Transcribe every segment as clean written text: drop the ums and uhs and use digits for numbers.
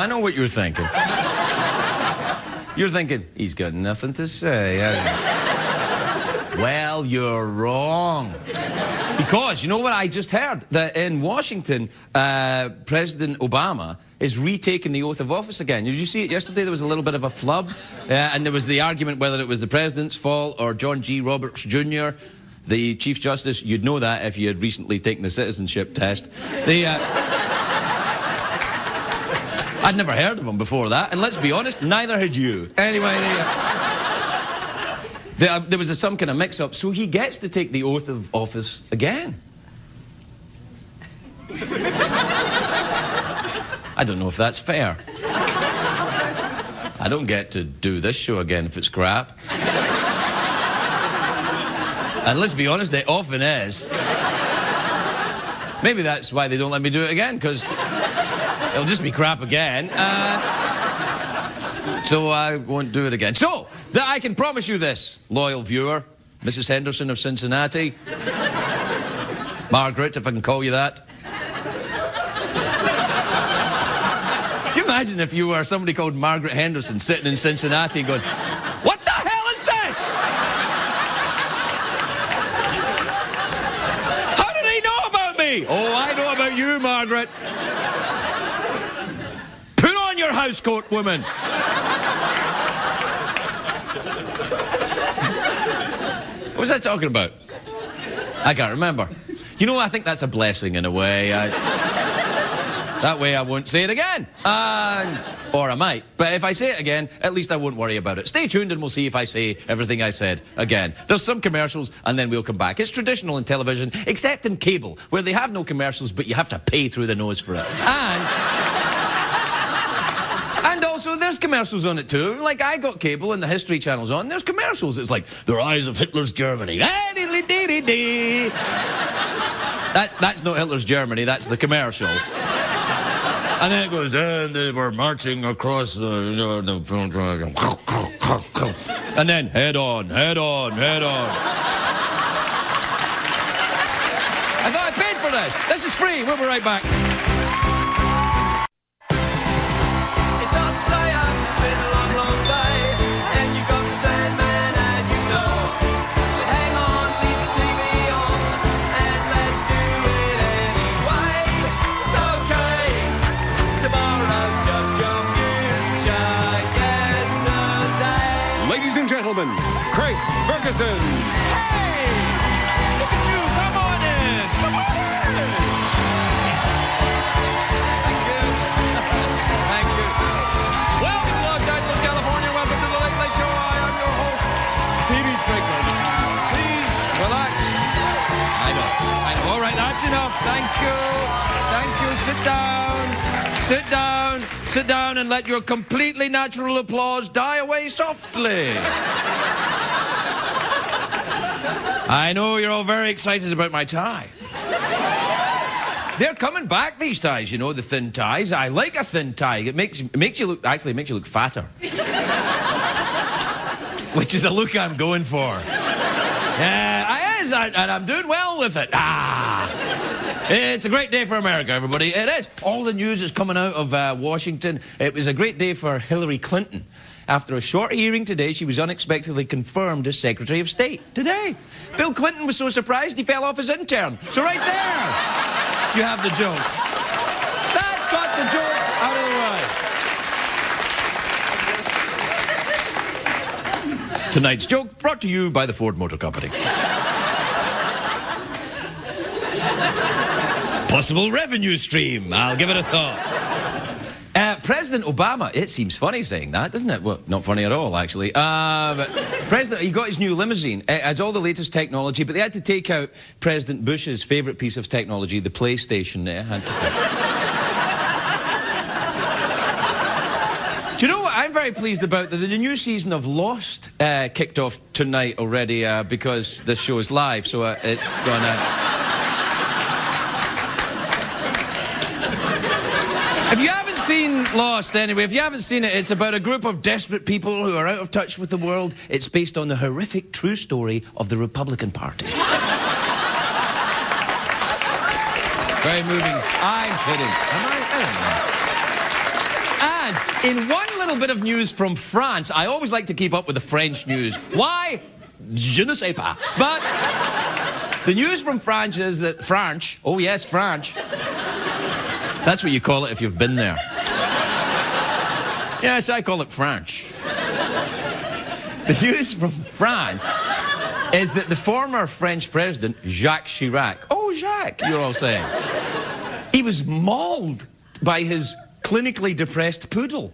I know what you're thinking. You're thinking, he's got nothing to say, hasn't he? Well, you're wrong. Because, you know what I just heard? That in Washington, President Obama is retaking the oath of office again. Did you see it yesterday? There was a little bit of a flub. And there was the argument whether it was the president's fault or John G. Roberts Jr., the Chief Justice. You'd know that if you had recently taken the citizenship test. I'd never heard of him before that, and let's be honest, neither had you. Anyway, there was some kind of mix-up, so he gets to take the oath of office again. I don't know if that's fair. I don't get to do this show again if it's crap. And let's be honest, it often is. Maybe that's why they don't let me do it again, because it'll just be crap again. So I won't do it again. So, I can promise you this, loyal viewer, Mrs. Henderson of Cincinnati. Margaret, if I can call you that. Can you imagine if you were somebody called Margaret Henderson sitting in Cincinnati going, "What the hell is this? How did he know about me?" "Oh, I know about you, Margaret. Put on your housecoat, woman." What was I talking about? I can't remember. You know, I think that's a blessing in a way. That way I won't say it again. Or I might. But if I say it again, at least I won't worry about it. Stay tuned and we'll see if I say everything I said again. There's some commercials and then we'll come back. It's traditional in television, except in cable, where they have no commercials, but you have to pay through the nose for it. And also, there's commercials on it too. Like, I got cable and the History Channel's on. There's commercials. It's like, the rise of Hitler's Germany. That's not Hitler's Germany, that's the commercial. And then it goes, and they were marching across the... And then, head on, head on, head on. I thought I paid for this. This is free. We'll be right back. It's hard to stay up. It's been a long, long day. And you've got the Sandman at your door. But hang on, leave the TV on. And let's do it anyway. It's okay. Tomorrow's just your future yesterday. Ladies and gentlemen, Craig Ferguson. Hey! Look at you! Come on in! Come on in! Thank you. Thank you. Welcome to Los Angeles, California. Welcome to the Late Late Show. I am your host, TV's Craig Ferguson. Please, relax. I know. All right, that's enough. Thank you. Thank you. Sit down. Sit down. Sit down and let your completely natural applause die away softly. I know you're all very excited about my tie. They're coming back, these ties, you know, the thin ties. I like a thin tie. It makes you look fatter. Which is a look I'm going for. And I'm doing well with it. It's a great day for America, everybody. It is. All the news is coming out of Washington. It was a great day for Hillary Clinton. After a short hearing today, she was unexpectedly confirmed as Secretary of State. Today. Bill Clinton was so surprised he fell off his intern. So right there, you have the joke. That's got the joke out of the way. Tonight's joke brought to you by the Ford Motor Company. Possible revenue stream. I'll give it a thought. President Obama, it seems funny saying that, doesn't it? Well, not funny at all, actually. But President, he got his new limousine. It has all the latest technology, but they had to take out President Bush's favourite piece of technology, the PlayStation. They had to... Do you know what I'm very pleased about? The new season of Lost kicked off tonight already because this show is live, so it's going to... If you haven't seen Lost, anyway, if you haven't seen it, it's about a group of desperate people who are out of touch with the world. It's based on the horrific true story of the Republican Party. Very moving. I'm kidding. Am I? I don't know. And in one little bit of news from France, I always like to keep up with the French news. Why? Je ne sais pas. But the news from France is that France, oh yes, France. That's what you call it if you've been there. Yes, I call it France. The news from France is that the former French president, Jacques Chirac, oh, Jacques, you're all saying, he was mauled by his clinically depressed poodle.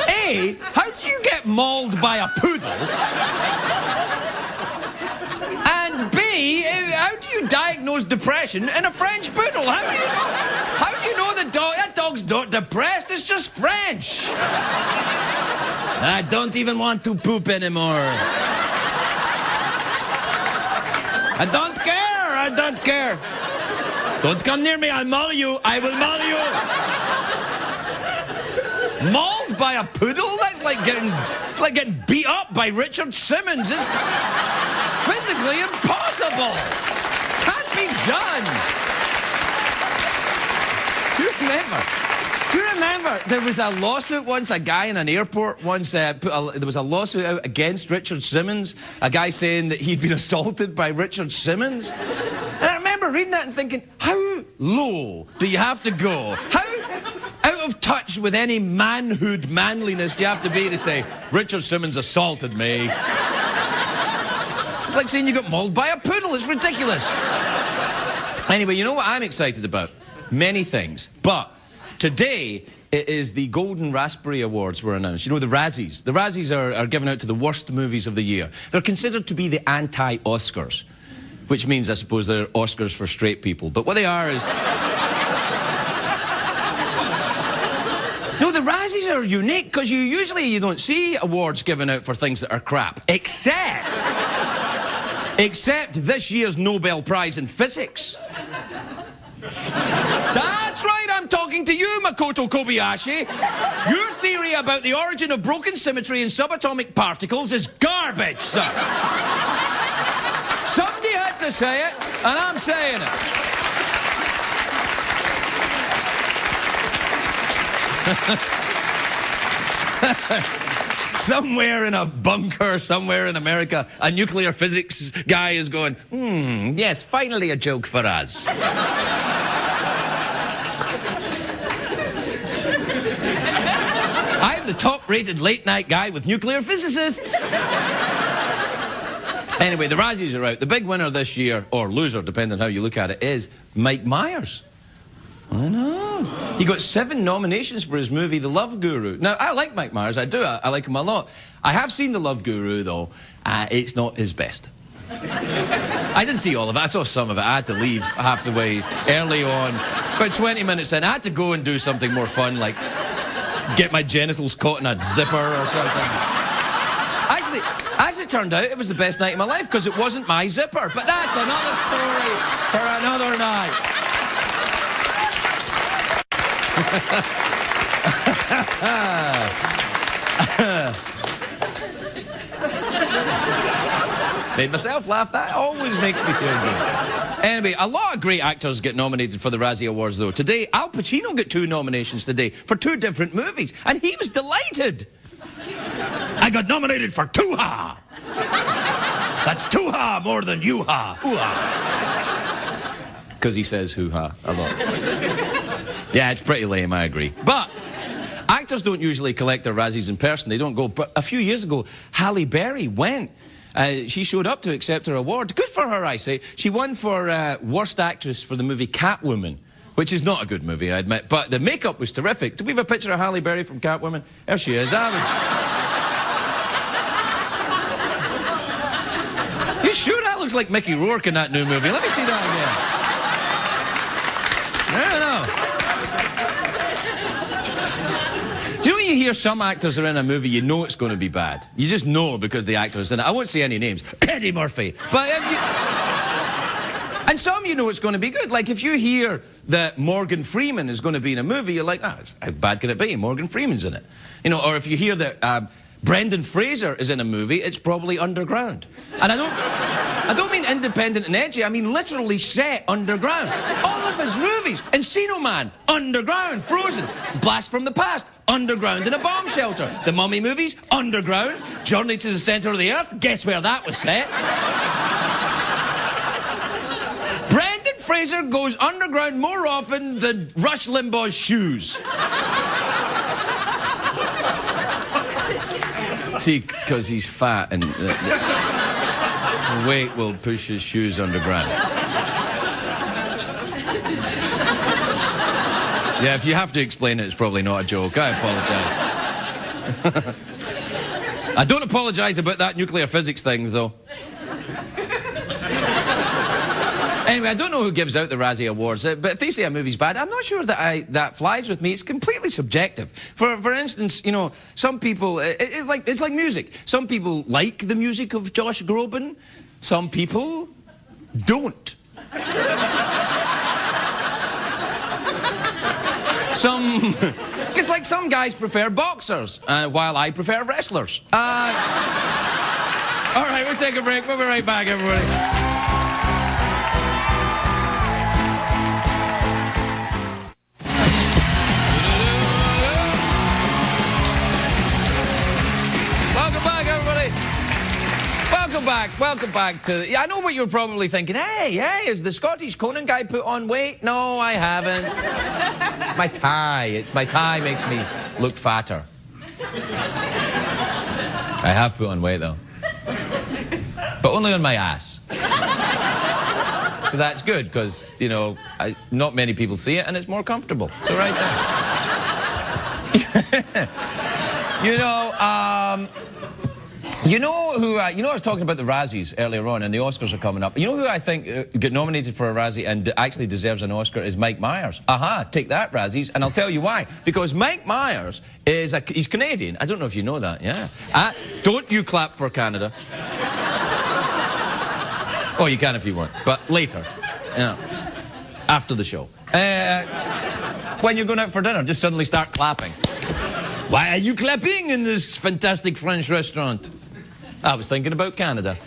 A, how do you get mauled by a poodle? And B, how do you diagnose depression in a French poodle? How do you know? How do you know that dog's not depressed? It's just French. I don't even want to poop anymore. I don't care. I don't care. Don't come near me. I'll maul you. I will maul you. Mauled by a poodle? That's like getting beat up by Richard Simmons. It's physically impossible. Can't be done. Do you remember there was a lawsuit once, a guy in an airport once, there was a lawsuit out against Richard Simmons, a guy saying that he'd been assaulted by Richard Simmons. And I remember reading that and thinking, how low do you have to go? How out of touch with any manliness do you have to be to say, Richard Simmons assaulted me? It's like saying you got mauled by a poodle. It's ridiculous. Anyway, you know what I'm excited about? Many things. But today, it is the Golden Raspberry Awards were announced. You know, the Razzies. The Razzies are given out to the worst movies of the year. They're considered to be the anti-Oscars, which means, I suppose, they're Oscars for straight people. But what they are is... No, the Razzies are unique, because usually you don't see awards given out for things that are crap. Except this year's Nobel Prize in Physics. That's right, I'm talking to you, Makoto Kobayashi. Your theory about the origin of broken symmetry in subatomic particles is garbage, sir. Somebody had to say it, and I'm saying it. Somewhere in a bunker, somewhere in America, a nuclear physics guy is going, yes, finally a joke for us. I'm the top-rated late-night guy with nuclear physicists. Anyway, the Razzies are out. The big winner this year, or loser, depending on how you look at it, is Mike Myers. I know. He got 7 nominations for his movie, The Love Guru. Now, I like Mike Myers. I do. I like him a lot. I have seen The Love Guru, though. It's not his best. I didn't see all of it. I saw some of it. I had to leave half the way early on. About 20 minutes in, I had to go and do something more fun, like get my genitals caught in a zipper or something. Actually, as it turned out, it was the best night of my life because it wasn't my zipper. But that's another story for another night. Made myself laugh. That always makes me feel good. Anyway, a lot of great actors get nominated for the Razzie Awards, though. Today, Al Pacino got 2 nominations today for 2 different movies, and he was delighted. I got nominated for 2-ha. That's 2-ha more than you-ha. Ooh-ha. Because he says hoo-ha a lot. Yeah, it's pretty lame, I agree. But actors don't usually collect their Razzies in person. They don't go. But a few years ago, Halle Berry went. She showed up to accept her award. Good for her, I say. She won for Worst Actress for the movie Catwoman, which is not a good movie, I admit. But the makeup was terrific. Do we have a picture of Halle Berry from Catwoman? There she is. You sure that looks like Mickey Rourke in that new movie? Let me see that again. I don't know. Do you know when you hear some actors are in a movie, you know it's going to be bad? You just know because the actor's in it. I won't say any names. Eddie Murphy. But and some you know it's going to be good. Like if you hear that Morgan Freeman is going to be in a movie, you're like, how bad can it be? Morgan Freeman's in it. You know, or if you hear that Brendan Fraser is in a movie, it's probably underground. And I don't mean independent and edgy, I mean literally set underground. All of his movies, Encino Man, underground, Frozen, Blast from the Past, underground in a bomb shelter. The Mummy movies, underground. Journey to the Center of the Earth, guess where that was set? Brendan Fraser goes underground more often than Rush Limbaugh's shoes. See, because he's fat and the weight will push his shoes underground. Yeah, if you have to explain it, it's probably not a joke. I apologise. I don't apologise about that nuclear physics thing, though. Anyway, I don't know who gives out the Razzie Awards, but if they say a movie's bad, I'm not sure that that flies with me. It's completely subjective. For instance, you know, some people, it's like music. Some people like the music of Josh Groban. Some people don't. It's like some guys prefer boxers, while I prefer wrestlers. All right, we'll take a break. We'll be right back, everybody. Welcome back to... I know what you're probably thinking. Hey, is the Scottish Conan guy put on weight? No, I haven't. It's my tie. My tie makes me look fatter. I have put on weight, though. But only on my ass. So that's good, because, you know, not many people see it, and it's more comfortable. So right there. You know who, I was talking about the Razzies earlier on, and the Oscars are coming up. You know who I think got nominated for a Razzie and actually deserves an Oscar is Mike Myers. Take that, Razzies, and I'll tell you why. Because Mike Myers he's Canadian. I don't know if you know that, yeah. Don't you clap for Canada. Oh, you can if you want, but later, you know, after the show. When you're going out for dinner, just suddenly start clapping. Why are you clapping in this fantastic French restaurant? I was thinking about Canada.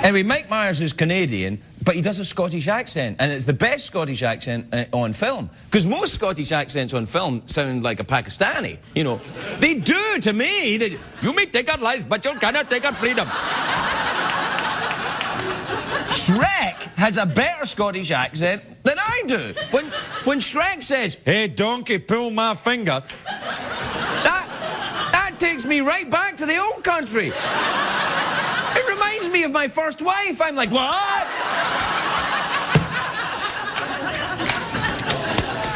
Anyway, Mike Myers is Canadian, but he does a Scottish accent, and it's the best Scottish accent on film. Because most Scottish accents on film sound like a Pakistani. You know, they do to me. You may take our lives, but you cannot take our freedom. Shrek has a better Scottish accent than I do. When Shrek says, "Hey, donkey, pull my finger," that takes me right back to the old country. It reminds me of my first wife. I'm like, what?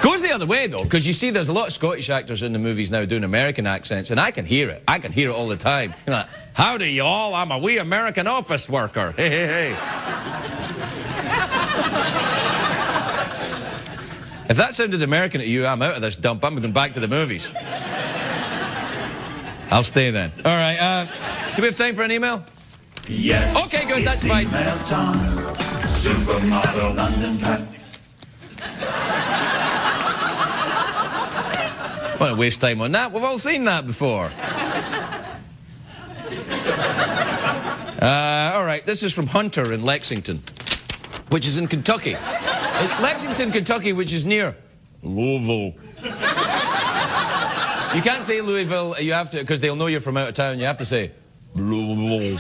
Goes the other way, though, because you see there's a lot of Scottish actors in the movies now doing American accents, and I can hear it. I can hear it all the time. You know, like, howdy, y'all. I'm a wee American office worker. Hey, hey, hey. If that sounded American to you, I'm out of this dump. I'm going back to the movies. I'll stay then. All right, do we have time for an email? Yes. Okay, good, that's fine. Email time. Supermodel London Pat. I don't waste time on that. We've all seen that before. All right, this is from Hunter in Lexington, which is in Kentucky. Lexington, Kentucky, which is near Louisville. You can't say Louisville, you have to, because they'll know you're from out of town, you have to say Louisville.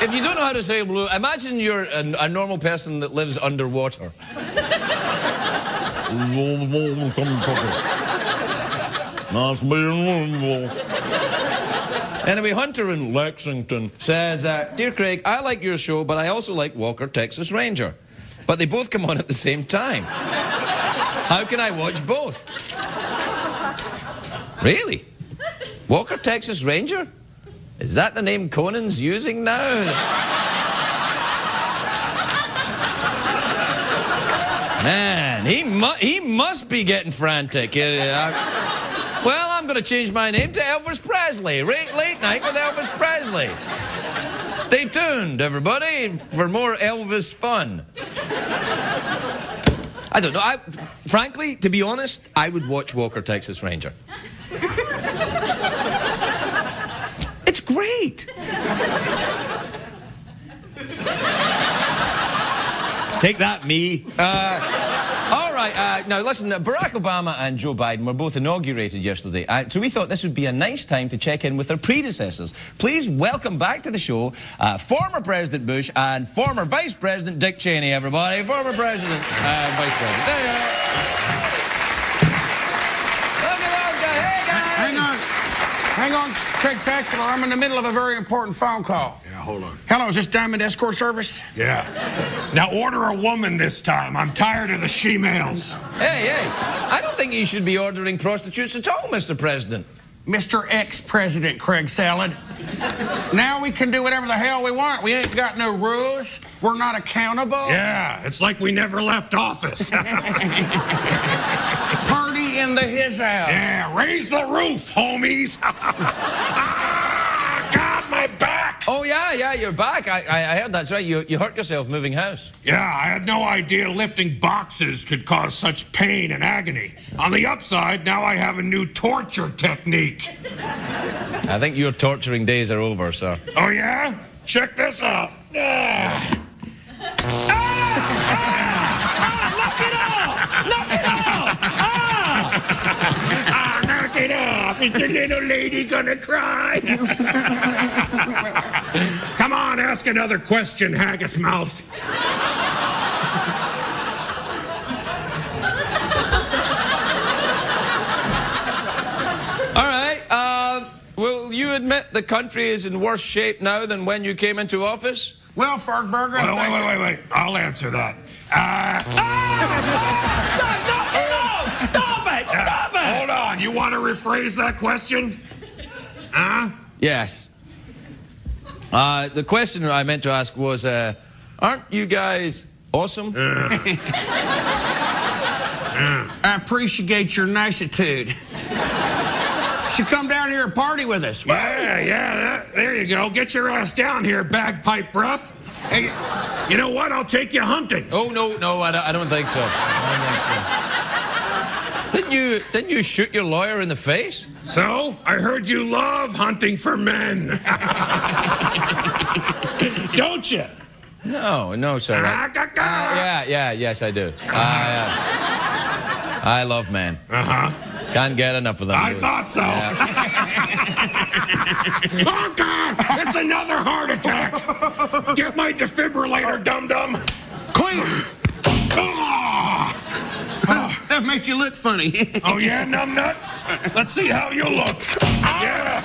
If you don't know how to say Louisville, imagine you're a normal person that lives underwater. Louisville, Kentucky. Nice being Louisville. Anyway, Hunter in Lexington says, "Dear Craig, I like your show, but I also like Walker, Texas Ranger. But they both come on at the same time. How can I watch both?" Really? Walker, Texas Ranger? Is that the name Conan's using now? Man, he must be getting frantic. Well, I'm going to change my name to Elvis Presley. Late night with Elvis Presley. Stay tuned, everybody, for more Elvis fun. I don't know. Frankly, to be honest, I would watch Walker, Texas Ranger. It's great. Take that, me. All right, now listen, Barack Obama and Joe Biden were both inaugurated yesterday, so we thought this would be a nice time to check in with their predecessors. Please welcome back to the show former President Bush and former Vice President Dick Cheney, everybody. Former President and Vice President. There you are. Look at those guys. Hey, guys. Hang on, Craig Tactical. I'm in the middle of a very important phone call. Yeah, hold on. Hello, is this Diamond Escort Service? Yeah. Now order a woman this time. I'm tired of the she-males. Hey, I don't think you should be ordering prostitutes at all, Mr. President. Mr. Ex-President Craig Salad. Now we can do whatever the hell we want. We ain't got no rules. We're not accountable. Yeah, it's like we never left office. Party in the his house. Yeah, raise the roof, homies. God, my back. Oh, yeah, you're back. I heard that's right. You hurt yourself moving house. Yeah, I had no idea lifting boxes could cause such pain and agony. On the upside, now I have a new torture technique. I think your torturing days are over, sir. Oh, yeah? Check this out. Knock it off! Knock it Off. Is the little lady gonna cry? Come on, ask another question, haggis mouth. All right, will you admit the country is in worse shape now than when you came into office? Well, Fergberger. Wait. I'll answer that. Stop it! Hold on. You want to rephrase that question? Huh? Yes. The question I meant to ask was, aren't you guys awesome? I appreciate your nicitude. Should come down here and party with us. Yeah. There you go. Get your ass down here, bagpipe breath. Hey, you know what? I'll take you hunting. Oh, no, I don't think so. Didn't you shoot your lawyer in the face? So, I heard you love hunting for men. Don't you? No, sir. Yes, I do. I love men. Uh-huh. Can't get enough of them. I thought so. Yeah. Oh, God! It's another heart attack! Get my defibrillator, dum-dum! Clean! That makes you look funny. Oh, yeah, numbnuts? Let's see how you look. Yeah.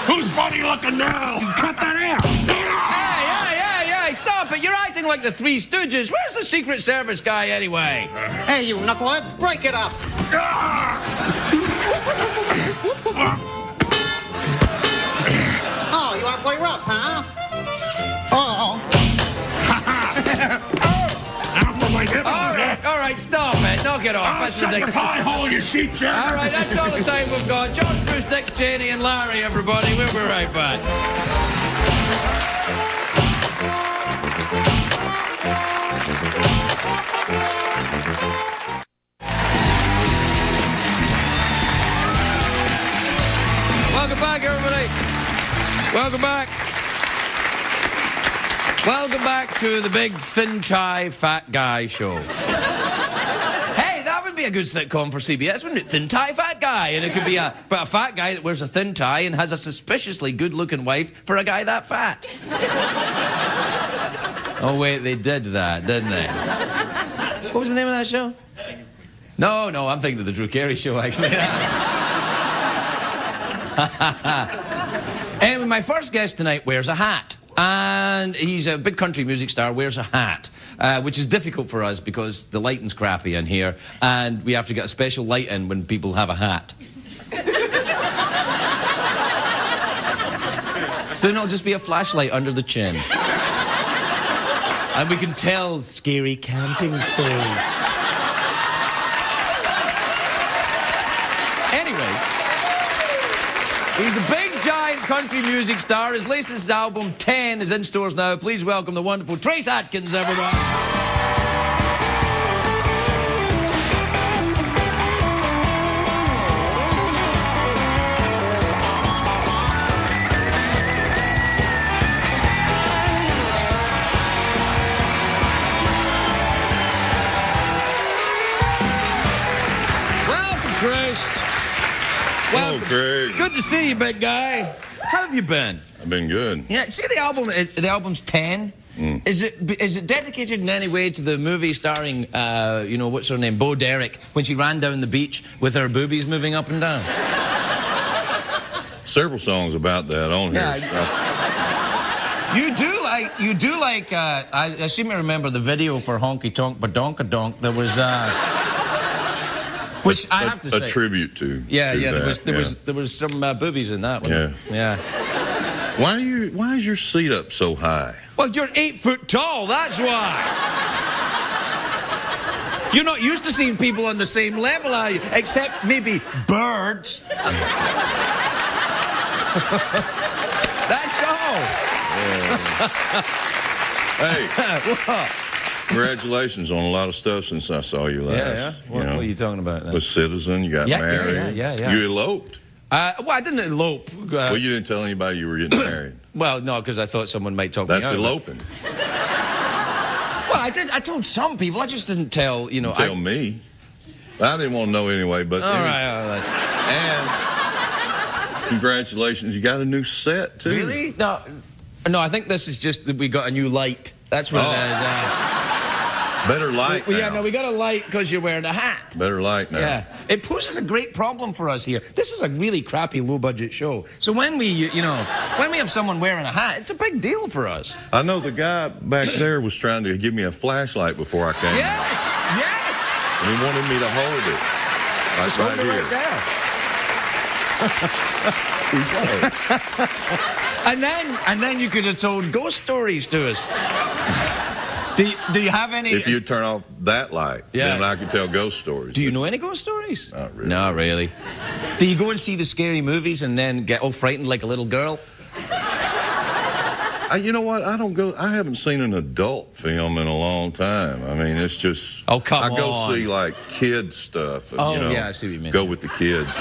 Who's funny looking now? Cut that out. Hey, stop it. You're acting like the Three Stooges. Where's the Secret Service guy anyway? Hey, you knuckleheads, break it up! Oh, you want to play rough, huh? Oh. Now for my nipples. All right, stop it. Knock it off. That's Shut your ridiculous. pie hole, you sheep shirt. All right, that's all the time we've got. George Bruce, Dick Cheney, and Larry, everybody. We'll be right back. Welcome back, everybody. Welcome back. Welcome back to the big thin tie fat guy show. Hey, that would be a good sitcom for CBS, wouldn't it? Thin tie fat guy, and it could be about a fat guy that wears a thin tie and has a suspiciously good-looking wife for a guy that fat. Oh wait, they did that, didn't they? What was the name of that show? No, I'm thinking of the Drew Carey show, actually. Anyway, my first guest tonight wears a hat. And he's a big country music star, wears a hat, which is difficult for us because the lighting's crappy in here, and we have to get a special light in when people have a hat. Soon it'll just be a flashlight under the chin. And we can tell scary camping stories. Anyway, he's a big, giant country music star. His latest album, 10, is in stores now. Please welcome the wonderful Trace Adkins, everyone. Chris. Hello, Craig. Good to see you, big guy. How have you been? I've been good. Yeah, see the album. The album's 10. Is it dedicated in any way to the movie starring, what's her name, Bo Derek, when she ran down the beach with her boobies moving up and down? Several songs about that on here. You do like. I seem to remember the video for Honky Tonk Badonkadonk. There was, which I have to say, a tribute to. Yeah, to there was some boobies in that one. Yeah. Why is your seat up so high? Well, you're 8 foot tall. That's why. You're not used to seeing people on the same level, are you? Except maybe birds. That's all. Hey. What? Congratulations on a lot of stuff since I saw you last. Yeah. What are you talking about then? With Citizen, you got married. Yeah. You eloped. Well, I didn't elope. Well, you didn't tell anybody you were getting married. Well, no, because I thought someone might talk me out. That's eloping. Well, I did. I told some people. I just didn't tell. Tell me. I didn't want to know anyway. But all right. And congratulations, you got a new set too. Really? No. I think this is just that we got a new light. That's what it is. Better light now. Yeah, no, we got a light because you're wearing a hat. Better light now. Yeah. It poses a great problem for us here. This is a really crappy low-budget show. So when we, when we have someone wearing a hat, it's a big deal for us. I know the guy back there was trying to give me a flashlight before I came. Yes. And he wanted me to hold it. Just hold it right there. And then you could have told ghost stories to us. Do you have any? If you turn off that light, then I could tell ghost stories. Do you know any ghost stories? Not really. Not really. Do you go and see the scary movies and then get all frightened like a little girl? You know what? I don't go. I haven't seen an adult film in a long time. I mean, it's just. Oh, come on. I go see like kid stuff. Yeah, I see what you mean. Go with the kids.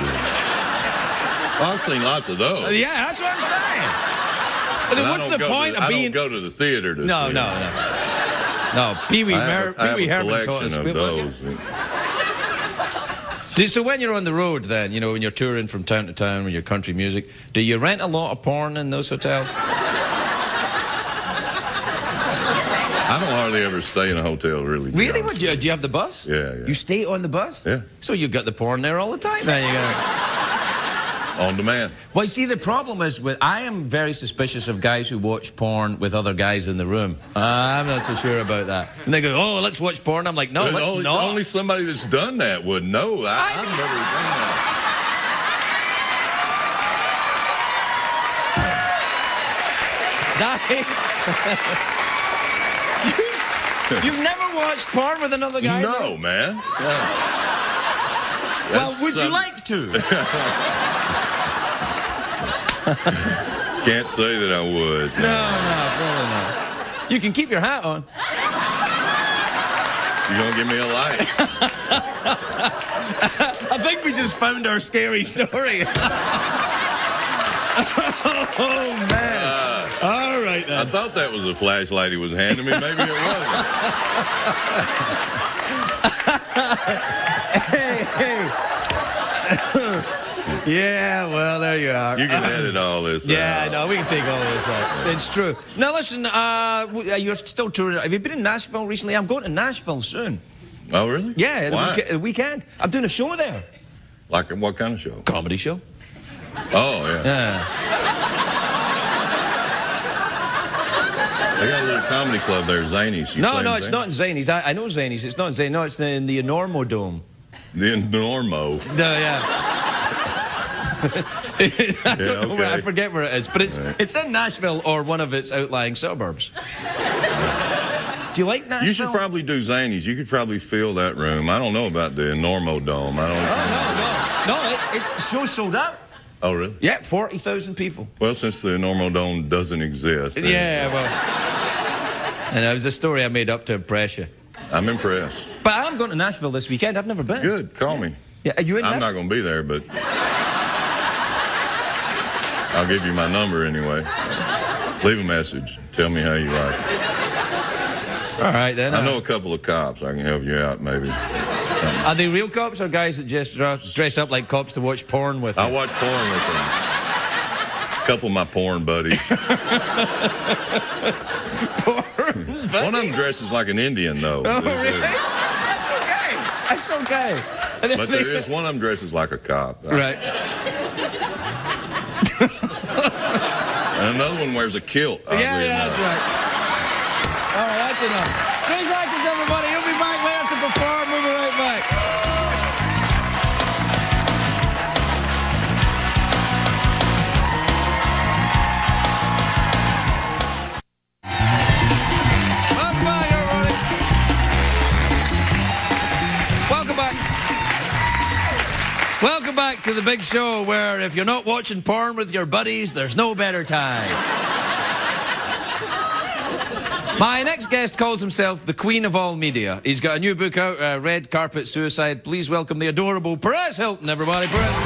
I've seen lots of those. Yeah, that's what I'm saying. And what's the point of being? I don't go to the theater to No. No, Pee Wee Herman taught us. Of those. So when you're on the road then, when you're touring from town to town with your country music, do you rent a lot of porn in those hotels? I don't hardly ever stay in a hotel, really. Really? What, do you have the bus? Yeah. You stay on the bus? Yeah. So you've got the porn there all the time then. On demand. Well, you see, the problem is I am very suspicious of guys who watch porn with other guys in the room. I'm not so sure about that. And they go, oh, let's watch porn. I'm like, no, let's not. Only somebody that's done that would know. I've never done that. You've never watched porn with another guy? No, man. Yeah. Well, would you like to? Can't say that I would. No, probably not. You can keep your hat on. You're going to give me a light. I think we just found our scary story. Oh, man. All right, then. I thought that was a flashlight he was handing me. Maybe it wasn't. Hey. Yeah, well, there you are. You can edit all this out. Yeah, no, we can take all this out. It's true. Now, listen, you're still touring. Have you been in Nashville recently? I'm going to Nashville soon. Oh, really? Yeah, Why? the weekend. I'm doing a show there. Like what kind of show? Comedy show. Oh, yeah. They got a little comedy club there, Zanies. No, it's not in Zanies. I know Zanies. It's not in Zanies. No, it's in the Enormo Dome. The Enormo. Yeah. I don't know where, I forget where it is, but it's in Nashville or one of its outlying suburbs. Do you like Nashville? You should probably do Zanies. You could probably fill that room. I don't know about the Enormo Dome. I don't. No, it's so sold out. Oh, really? Yeah, 40,000 people. Well, since the Enormo Dome doesn't exist. Yeah, well. And it was a story I made up to impress you. I'm impressed. But I'm going to Nashville this weekend. I've never been. Good. Call me. Yeah, are you in I'm Nashville? not going to be there, but I'll give you my number anyway. Leave a message. Tell me how you like it. All right, then. I know a couple of cops. I can help you out, maybe. something. Are they real cops or guys that just dress up like cops to watch porn with you? I watch porn with them. A couple of my porn buddies. Porn buddies? One of them dresses like an Indian, though. Oh, really? That's okay. That's okay. But there is one of them dresses like a cop. Right. And another one wears a kilt. Yeah, that's right. All right, that's enough. Chris Adkins, everybody. He'll be back later to perform. We'll be right back. Welcome back, everybody. Welcome back. Welcome back to the big show where if you're not watching porn with your buddies, there's no better time. My next guest calls himself the Queen of all media. He's got a new book out, Red Carpet Suicide. Please welcome the adorable Perez Hilton, everybody. Perez.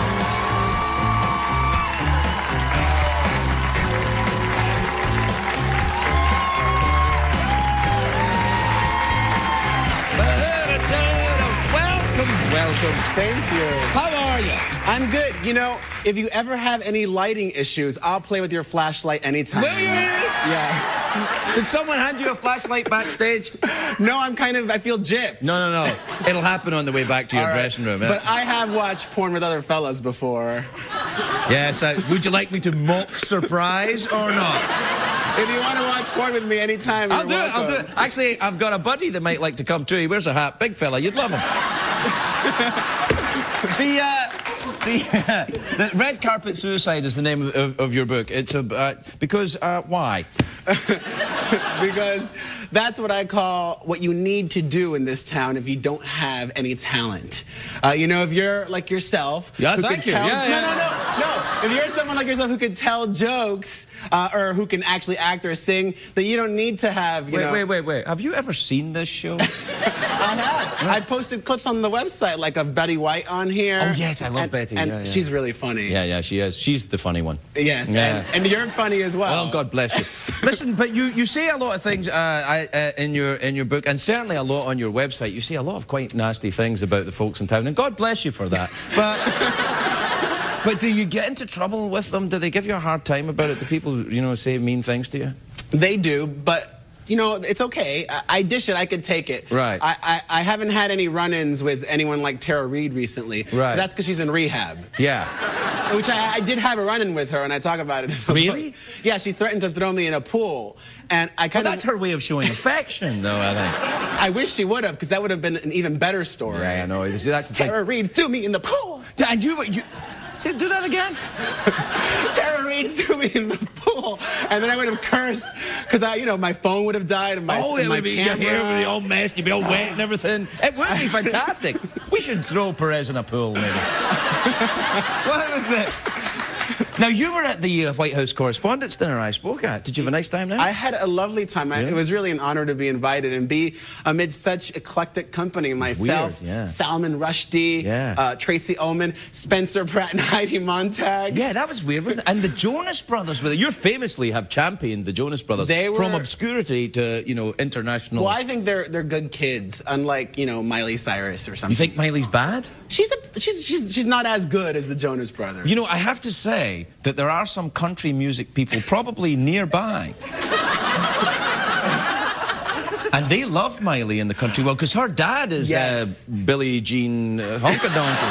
Welcome. Thank you. How are you? I'm good. You know, if you ever have any lighting issues, I'll play with your flashlight anytime. Will you really? Yes. Did someone hand you a flashlight backstage? No, I feel gypped. No. It'll happen on the way back to your All right. dressing room. Yeah? But I have watched porn with other fellas before. Yes, would you like me to mock surprise or not? If you want to watch porn with me anytime, I'll do it. Actually, I've got a buddy that might like to come too. He wears a hat. Big fella. You'd love him. The Red Carpet Suicide is the name of your book. It's because why? Because that's what I call what you need to do in this town if you don't have any talent. You know, if you're like yourself, Yeah, who thank could you. tell, Yeah. No. If you're someone like yourself who could tell jokes or who can actually act or sing, then you don't need to have. Wait. Have you ever seen this show? I have. I posted clips on the website, like of Betty White on here. Oh yes, I love Betty. And Yeah. she's really funny. Yeah, she is. She's the funny one. Yes, Yeah. and you're funny as well. Oh, God bless you. Listen, but you say a lot of things in your book, and certainly a lot on your website. You say a lot of quite nasty things about the folks in town, and God bless you for that. But do you get into trouble with them? Do they give you a hard time about it? Do people, say mean things to you? They do, but. You know, it's okay. I dish it. I could take it. Right. I haven't had any run-ins with anyone like Tara Reid recently. Right. But that's because she's in rehab. Yeah. Which I did have a run-in with her, and I talk about it in the Really? book. Yeah, she threatened to throw me in a pool. And I Well, kind of... that's her way of showing affection, though, I think. I wish she would have, because that would have been an even better story. Yeah, I know. See, that's the thing. Tara Reid threw me in the pool. And you say, do that again? Tara Reid threw me in the pool, and then I would have cursed because my phone would have died and my it my would be your camera. hair would be all messed, you'd be all wet and everything. It would be fantastic. We should throw Perez in a pool, maybe. What was that? Now, you were at the White House Correspondents' Dinner I spoke at. Did you have a nice time there? I had a lovely time. It was really an honor to be invited and be amid such eclectic company. Myself, weird, yeah. Salman Rushdie, Tracy Ullman, Spencer Pratt, and Heidi Montag. Yeah, that was weird. And the Jonas Brothers with it. You famously have championed the Jonas Brothers from obscurity to, international. Well, I think they're good kids, unlike, Miley Cyrus or something. You think Miley's bad? She's not as good as the Jonas Brothers. I have to say that there are some country music people probably nearby. And they love Miley in the country world because her dad is Billie Jean Honkadonky.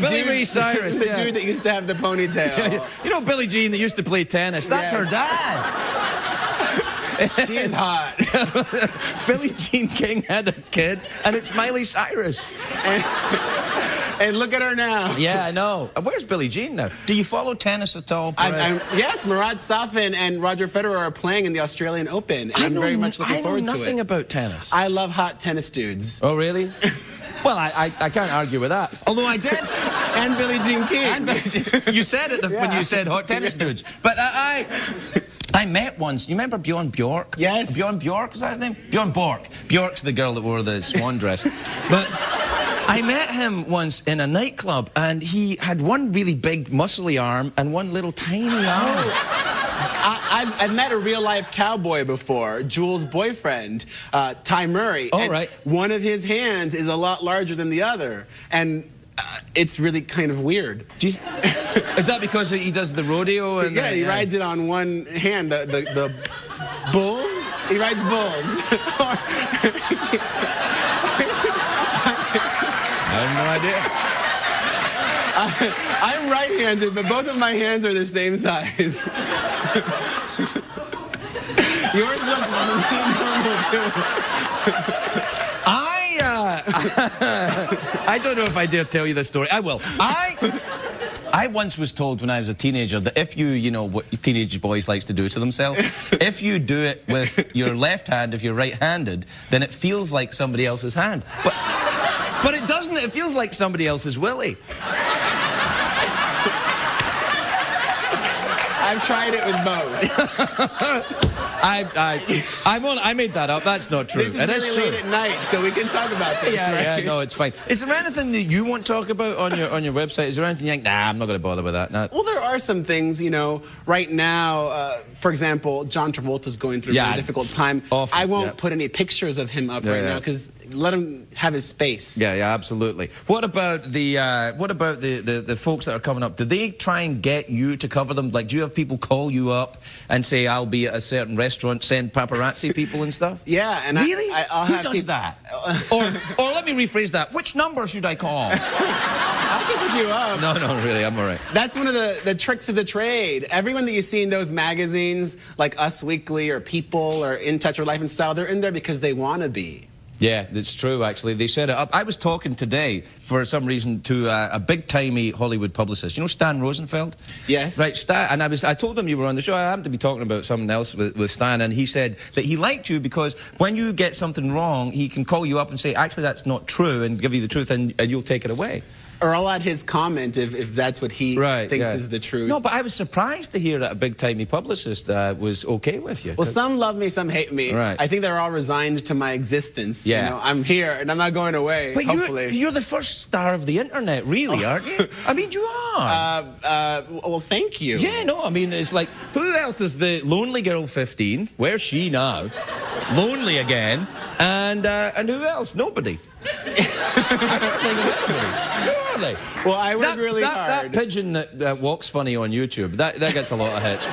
Billy Ray Cyrus. The dude that used to have the ponytail. Billie Jean that used to play tennis. That's her dad. She is hot. Billie Jean King had a kid, and it's Miley Cyrus. And look at her now. Yeah, I know. Where's Billie Jean now? Do you follow tennis at all, Perez? Yes, Murad Safin and Roger Federer are playing in the Australian Open, and I'm very much looking forward to it. I know nothing about tennis. I love hot tennis dudes. Oh, really? Well, I can't argue with that. Although I did. And Billie Jean King. And Billie Jean. You said it when you said hot tennis dudes. But I met once. You remember Bjorn Bjork? Yes. Bjorn Bjork, is that his name? Bjorn Bork. Bjork's the girl that wore the swan dress. But I met him once in a nightclub, and he had one really big, muscly arm and one little tiny arm. I've met a real-life cowboy before, Jules' boyfriend, Ty Murray. Oh, and right. one of his hands is a lot larger than the other. And it's really kind of weird. Is that because he does the rodeo? And Yeah, he rides it on one hand. The bulls? He rides bulls. I have no idea. I'm right-handed, but both of my hands are the same size. Yours look normal too. I don't know if I dare tell you this story. I will. I once was told when I was a teenager that if you know what teenage boys likes to do to themselves, if you do it with your left hand, if you're right-handed, then it feels like somebody else's hand. But it doesn't. It feels like somebody else's willy. I've tried it with both. I made that up. That's not true. This is really late at night, so we can talk about this, right? Yeah, no, it's fine. Is there anything that you want to talk about on your website? Is there anything you think, nah, I'm not going to bother with that? Nah. Well, there are some things, you know, right now, for example, John Travolta's going through a really difficult time. Awful, I won't put any pictures of him up right now because let him have his space. Yeah, absolutely. What about the folks that are coming up? Do they try and get you to cover them? Like, do you have people call you up and say, I'll be at a certain restaurant, send paparazzi people and stuff? Yeah, and really? I'll Who have does that? or let me rephrase that. Which number should I call? I can look you up. No, really, I'm all right. That's one of the tricks of the trade. Everyone that you see in those magazines, like Us Weekly or People or In Touch or Life and Style, they're in there because they want to be. Yeah, that's true, actually. They set it up. I was talking today, for some reason, to a big-timey Hollywood publicist. You know Stan Rosenfeld? Yes. Right, Stan. And I told him you were on the show. I happened to be talking about something else with Stan, and he said that he liked you because when you get something wrong, he can call you up and say, actually, that's not true, and give you the truth, and you'll take it away. Or I'll add his comment if that's what he thinks is the truth. No, but I was surprised to hear that a big-timey publicist was okay with you. Well, some love me, some hate me. Right. I think they're all resigned to my existence. Yeah. You know, I'm here, and I'm not going away, But hopefully. you're the first star of the internet, really, aren't you? I mean, you are. Well, thank you. Yeah, no, I mean, it's like, who else is the lonely girl 15? Where's she now? Lonely again. And who else? Nobody. I don't think of anybody. Who are they? Well, I work really hard. That pigeon that walks funny on YouTube, that gets a lot of hits.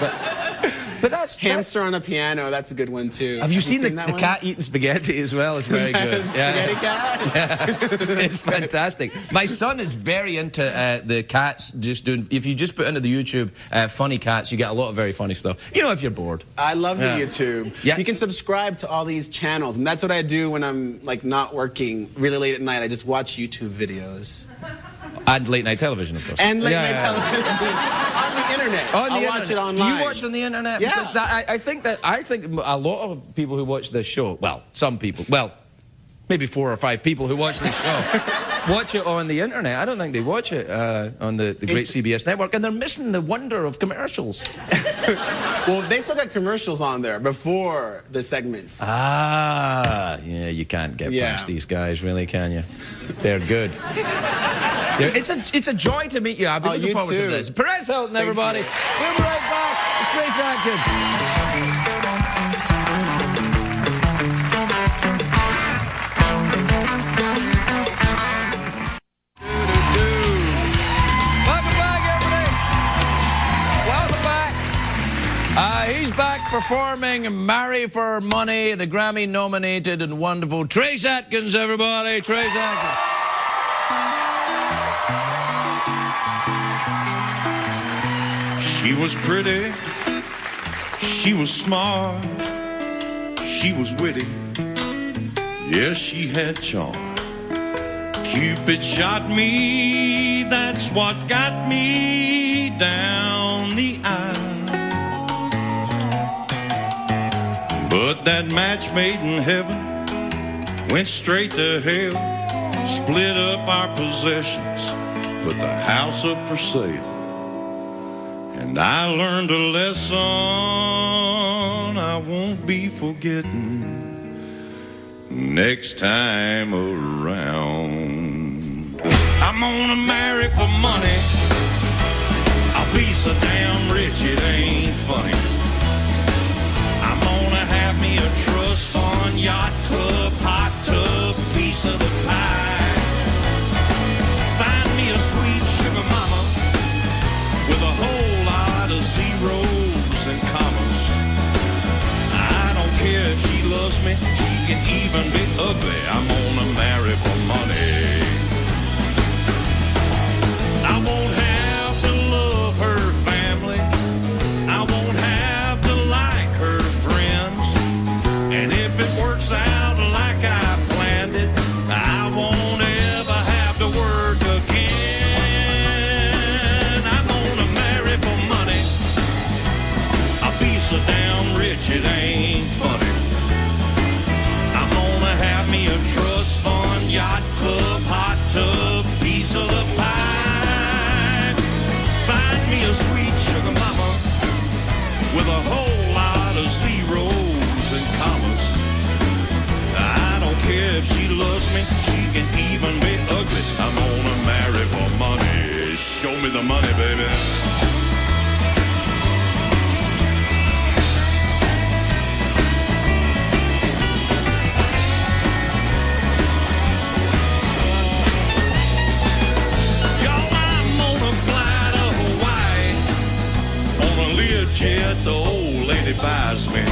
But that's... Hamster on a piano, that's a good one, too. Have you seen the that one? cat eating spaghetti as well? It's very good. Spaghetti cat? Yeah. It's fantastic. My son is very into the cats just doing... If you just put into the YouTube funny cats, you get a lot of very funny stuff. You know, if you're bored. I love the YouTube. Yeah. You can subscribe to all these channels, and that's what I do when I'm, like, not working really late at night. I just watch YouTube videos. And late night television, of course. And late night television. On the internet. I'll watch it online. Do you watch on the internet? Yeah. Because I think a lot of people who watch this show, well, some people, well, maybe 4 or 5 people who watch this show, watch it on the internet. I don't think they watch it on the great CBS network, and they're missing the wonder of commercials. Well, they still got commercials on there before the segments. Yeah, you can't get past these guys, really, can you? They're good. It's a joy to meet you. I've been looking forward to this. Perez Hilton, everybody. We'll be right back. It's Trace Adkins. He's back performing Marry for Money, the Grammy-nominated and wonderful Trace Adkins, everybody. Trace Adkins. She was pretty, she was smart, she was witty, yes, she had charm. Cupid shot me, that's what got me down the aisle. But that match made in heaven went straight to hell, split up our possessions, put the house up for sale. And I learned a lesson I won't be forgetting next time around. I'm gonna marry for money, I'll be so damn rich it ain't funny. yacht club, hot tub, piece of the pie. Find me a sweet sugar mama with a whole lot of zeros and commas. I don't care if she loves me, she can even be ugly. I'm gonna marry for money. I won't have to love her family. I won't have to like her friends. And if it works out like I planned it, I won't ever have to work again. I'm gonna marry for money. I'll be so damn rich it ain't funny. I'm gonna have me a trust fund, yacht club, hot tub, piece of the pie. Find me a sweet sugar mama with a whole lot of zeros and commas. I don't care if she loves me, she can even be ugly. I'm gonna marry for money. Show me the money, baby. Jet the old lady buys me.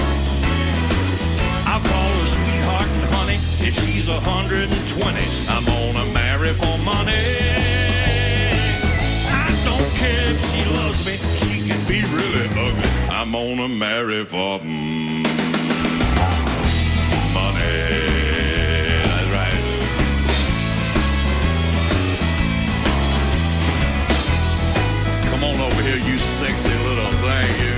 I'll call her sweetheart and honey if she's 120. I'm gonna marry for money. I don't care if she loves me, she can be really ugly. I'm gonna marry for money. That's right. Come on over here, you sexy little thing, you.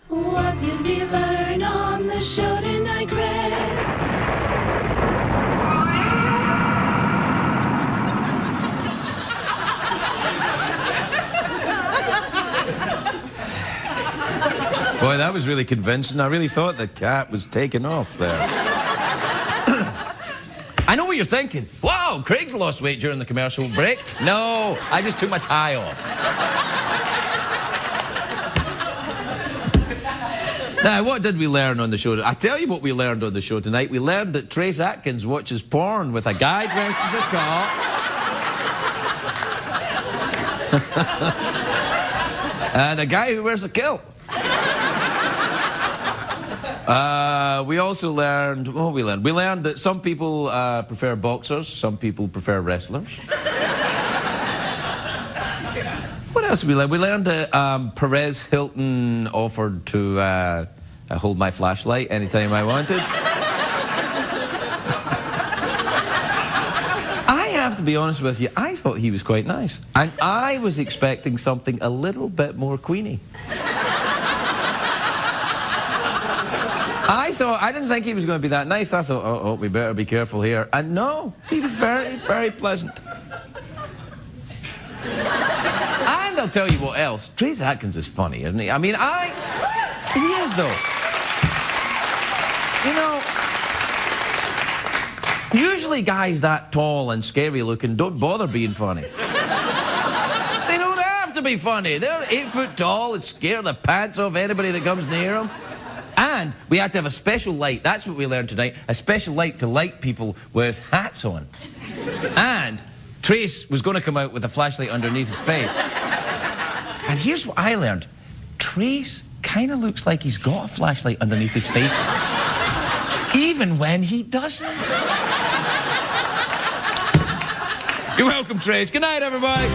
What did we learn on the show tonight, Greg? Boy, that was really convincing. I really thought the cat was taken off there. I know what you're thinking. Wow, Craig's lost weight during the commercial break. No, I just took my tie off. Now, what did we learn on the show? I tell you what we learned on the show tonight. We learned that Trace Adkins watches porn with a guy dressed as a cop. And a guy who wears a kilt. We also learned, what we learned? We learned that some people prefer boxers, some people prefer wrestlers. What else did we learn? We learned that Perez Hilton offered to hold my flashlight anytime I wanted. I have to be honest with you, I thought he was quite nice. And I was expecting something a little bit more Queenie. I didn't think he was going to be that nice. I thought, oh, we better be careful here. And no, he was very, very pleasant. And I'll tell you what else. Trace Adkins is funny, isn't he? I mean, he is, though. You know, usually guys that tall and scary looking don't bother being funny. They don't have to be funny. They're 8 foot tall and scare the pants off anybody that comes near them. And we had to have a special light. That's what we learned tonight. A special light to light people with hats on. And Trace was going to come out with a flashlight underneath his face. And here's what I learned. Trace kind of looks like he's got a flashlight underneath his face, even when he doesn't. You're welcome, Trace. Good night, everybody.